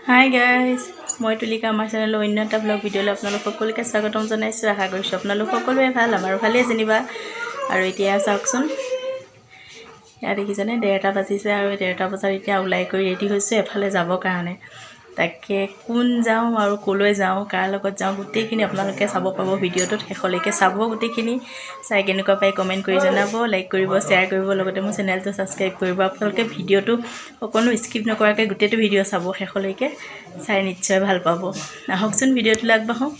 Hi guys, মই তুলিকা আমাৰ চেনেলৰ অন্য এটা ব্লগ ভিডিঅ'লৈ আপোনালোক সকলোকে স্বাগতম জনাইছোঁ। আশা কৰিছোঁ আপোনালোক সকলোৱে ভাল, আমাৰো ভালেই যেনিবা। আৰু এতিয়া চাওকচোন, ইয়াত দেখিছেনে 1:30 বাজিছে আৰু 1:30 বজাত এতিয়া ওলাই কৰি ৰেডি হৈছোঁ এফালে যাবৰ কাৰণে। তাকে কোন যাওঁ আৰু ক'লৈ যাওঁ, কাৰ লগত যাওঁ গোটেইখিনি আপোনালোকে চাব পাব ভিডিঅ'টোত। শেষলৈকে চাব, গোটেইখিনি চাই কেনেকুৱা পাই কমেণ্ট কৰি জনাব, লাইক কৰিব, শ্বেয়াৰ কৰিব, লগতে মোৰ চেনেলটো ছাবস্ক্ৰাইব কৰিব। আপোনালোকে ভিডিঅ'টো অকণো স্কিপ নকৰাকৈ গোটেইটো ভিডিঅ' চাব, শেষলৈকে চাই নিশ্চয় ভাল পাব। আহকচোন ভিডিঅ'টোলৈ আগবাঢ়োঁ।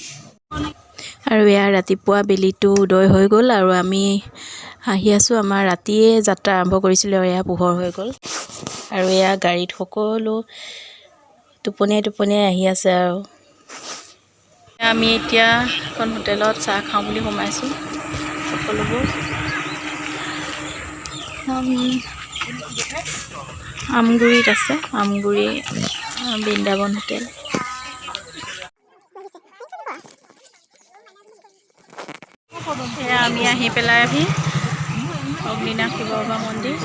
আৰু এয়া ৰাতিপুৱা বেলিটো উদয় হৈ গ'ল আৰু আমি আহি আছোঁ। আমাৰ ৰাতিয়ে যাত্ৰা আৰম্ভ কৰিছিলোঁ আৰু এয়া পোহৰ হৈ গ'ল। আৰু এয়া গাড়ীত সকলো টোপনিয়াই আহি আছে। আৰু আমি এতিয়া এখন হোটেলত চাহ খাওঁ বুলি সোমাইছোঁ। সকলোবোৰ আমগুৰিত আছে, আমগুৰি বৃন্দাবন হোটেল। এয়া আমি আহি পেলাই অগ্নিনাথ শিৱ বাবা মন্দিৰ,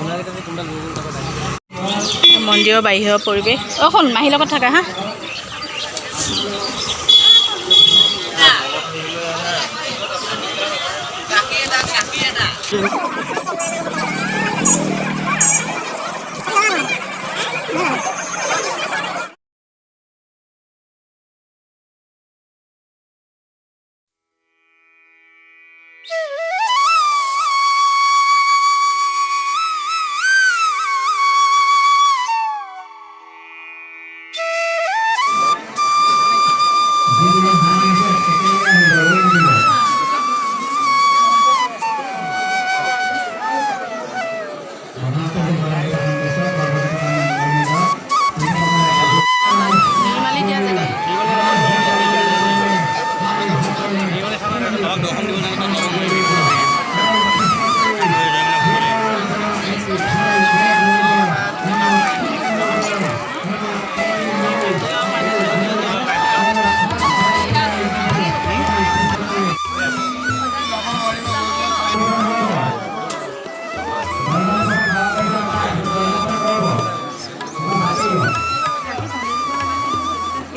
মন্দিৰৰ বাহিৰৰ পৰিৱেশ। শুন, মাহীৰ লগত থাকা হা।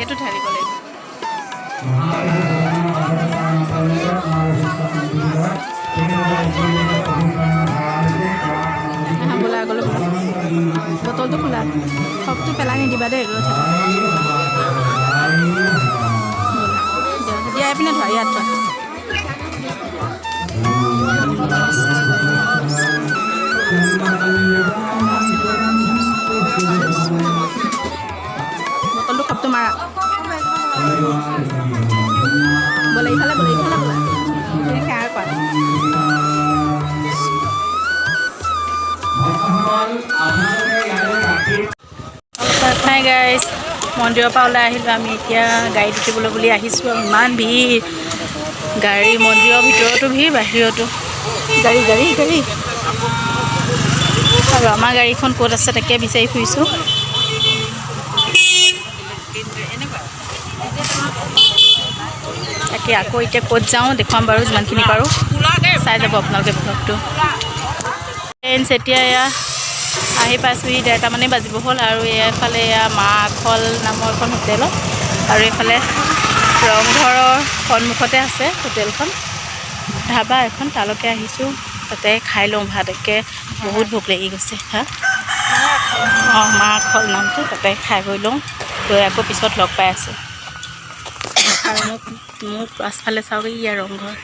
এইটো ঢালিব লাগিব। বোলা আগলৈ বোলা, বটলটো খোলা, সবটো পেলাই নিদিবা দেই, ৰৈ থাকা। দিয়াই পিনে ধৰা, ইয়াত ধৰা। বটলটো সবটো মাৰা। বোলে ইফালে বোলে, ইফালে বোলা, সেয়াৰ কৰা। হাই গাইজ, মন্দিৰৰ পৰা ওলাই আহিলোঁ আমি। এতিয়া গাড়ীত উঠিবলৈ বুলি আহিছোঁ আৰু ইমান ভিৰ গাড়ী, মন্দিৰৰ ভিতৰতো ভিৰ, বাহিৰতো গাড়ী। আৰু আমাৰ গাড়ীখন ক'ত আছে তাকে বিচাৰি ফুৰিছোঁ। তাকে আকৌ এতিয়া ক'ত যাওঁ দেখুৱাম বাৰু, যিমানখিনি পাৰোঁ চাই যাব আপোনালোকে ব্লগটো। ফ্ৰেণ্ডছ, এতিয়া এয়া আহি পাইছোঁহি, 1:30 মানেই বাজিব হ'ল। আৰু এইফালে এয়া মাখল নামৰ এখন হোটেলত, আৰু এইফালে ৰংঘৰৰ সন্মুখতে আছে হোটেলখন, ধাবা এখন, তালৈকে আহিছোঁ। তাতে খাই লওঁ ভাত, একে বহুত ভোক লাগি গৈছে। মাখল নামটো, তাতে খাই গৈ লওঁ, গৈ আকৌ পিছত লগ পাই আছোঁ। আৰু মোক পাছফালে চাওক, ইয়াৰ ৰংঘৰ।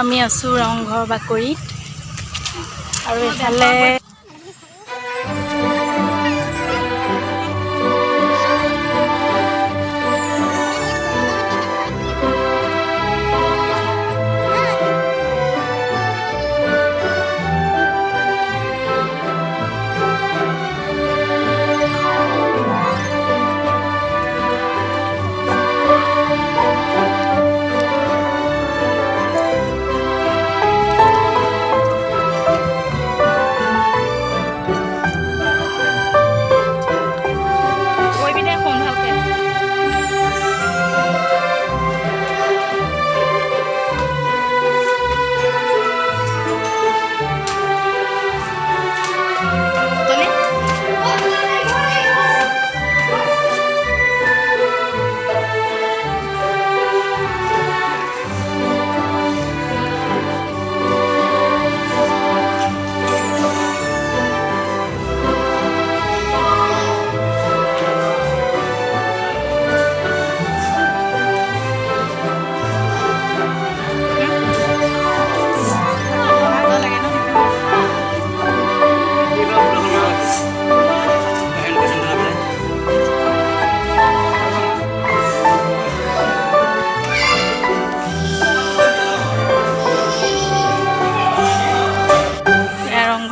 আমি আছোঁ ৰংঘৰ বাকৰিত, আৰু এইফালে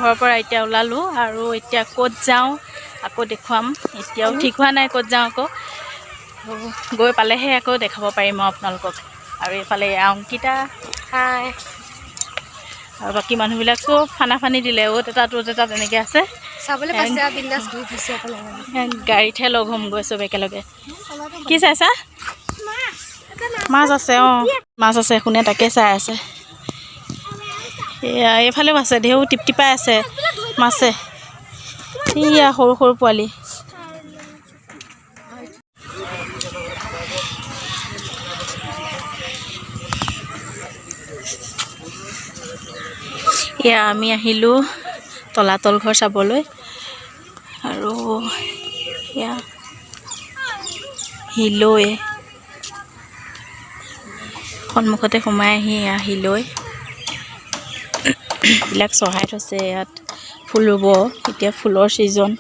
ঘৰৰ পৰা এতিয়া ওলালোঁ আৰু এতিয়া ক'ত যাওঁ আকৌ দেখুৱাম। এতিয়াও ঠিক হোৱা নাই ক'ত যাওঁ আকৌ, গৈ পালেহে আকৌ দেখাব পাৰিম আৰু আপোনালোকক। আৰু এইফালে অংকিতা হাই, আৰু বাকী মানুহবিলাক চব ফানা ফানি দিলে, অ'ত এটা ত'ত এটা তেনেকৈ আছে। গাড়ীতহে লগ হ'মগৈ চব একেলগে। কি চাইছা? মাছ আছে, অঁ মাছ আছে, শুনে তাকে চাই আছে। এয়া এইফালেও আছে, ঢেউ টিপটিপাই আছে মাছে। এয়া সৰু সৰু পোৱালি। এয়া আমি আহিলোঁ তলাতল ঘৰ চাবলৈ, আৰু এয়া হিলৈ সন্মুখতে সোমাই আহি এয়া হিলৈ বিলাক চহাই থৈছে। ইয়াত ফুল ৰুব, এতিয়া ফুলৰ ছিজন।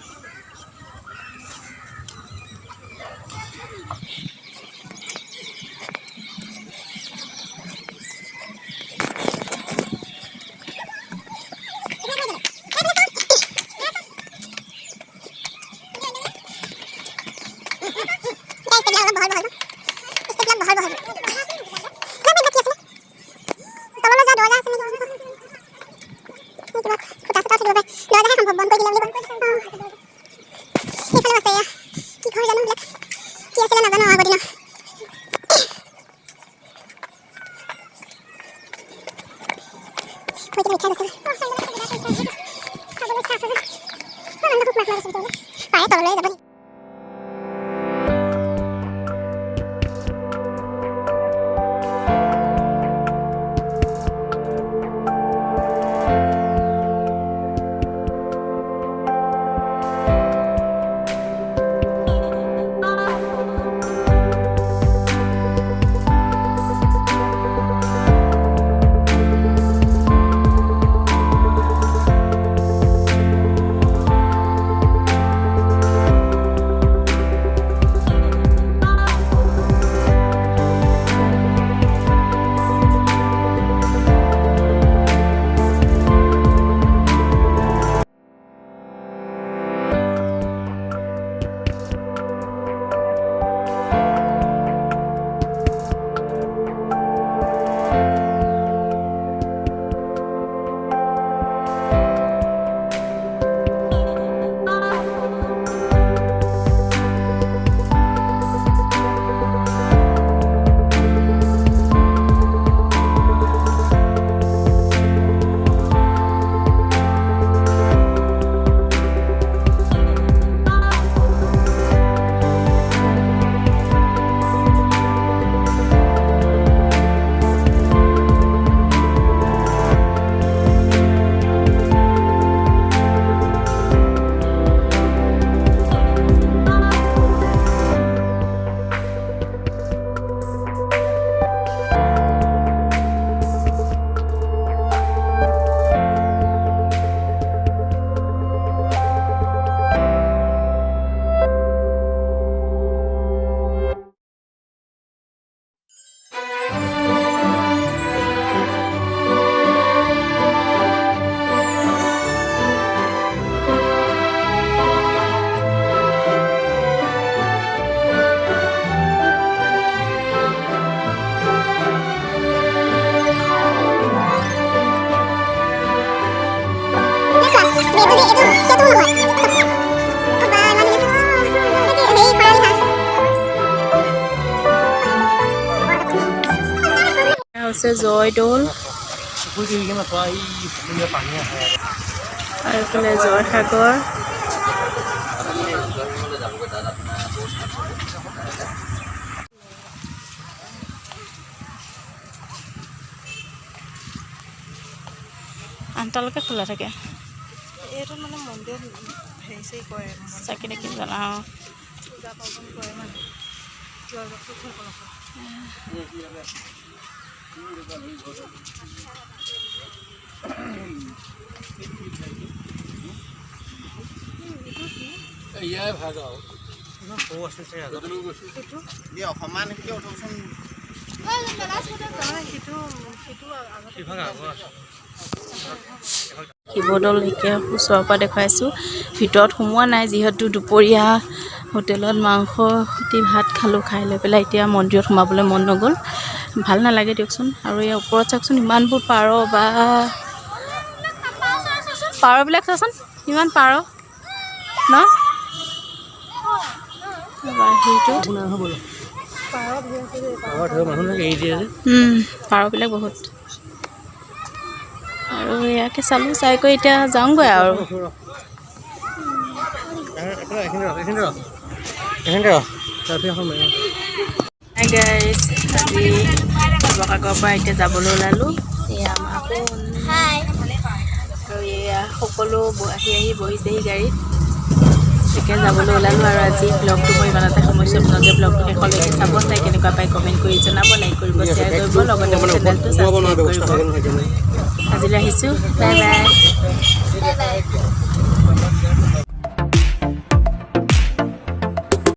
হৈছে জয়দৌল আৰু এইফালে জয়সাগৰ। আঠটালৈকে খোলা থাকে। এইটো মানে মন্দিৰ হেৰি চেৰি কৰে, চাকি তাকি জ্বলা। পূজা পাৰ্বণ কৰে মানে ইয়াই ভাল আৰু সৰু আছে অসমান শিকি উঠকচোন। সেইটো আগত শিৱদৌল এতিয়া ওচৰৰ পৰা দেখুৱাইছোঁ, ভিতৰত সোমোৱা নাই যিহেতু দুপৰীয়া হোটেলত মাংস সৈতে ভাত খালোঁ। খাই লৈ পেলাই এতিয়া মন্দিৰত সোমাবলৈ মন নগ'ল, ভাল নালাগে দিয়কচোন। আৰু ইয়াৰ ওপৰত চাওকচোন ইমানবোৰ পাৰ, বা পাৰবিলাক চাচোন, ইমান পাৰ ন। পাৰবিলাক বহুত। আৰু ইয়াকে চালোঁ, চাই কৰি এতিয়া যাওঁগৈ আৰু। গাইজ, আজি শিৱসাগৰৰ পৰা এতিয়া যাবলৈ ওলালোঁ। এয়া আমাৰ আৰু এয়া সকলো আহি বহিছেহি গাড়ীত। এতিয়া যাবলৈ ওলালোঁ আৰু আজি ব্লগটো মই ইমানতে সামৰিছোঁ। আপোনালোকে ব্লগটো শেষলৈকে চাব, চাই কেনেকুৱা পাই কমেণ্ট কৰি জনাব, লাইক কৰিব, শ্বেয়াৰ কৰিব, লগতে মোৰ চেনেলটো ছাবস্ক্ৰাইব কৰিব। আজিলৈ আহিছোঁ, বাই বাই।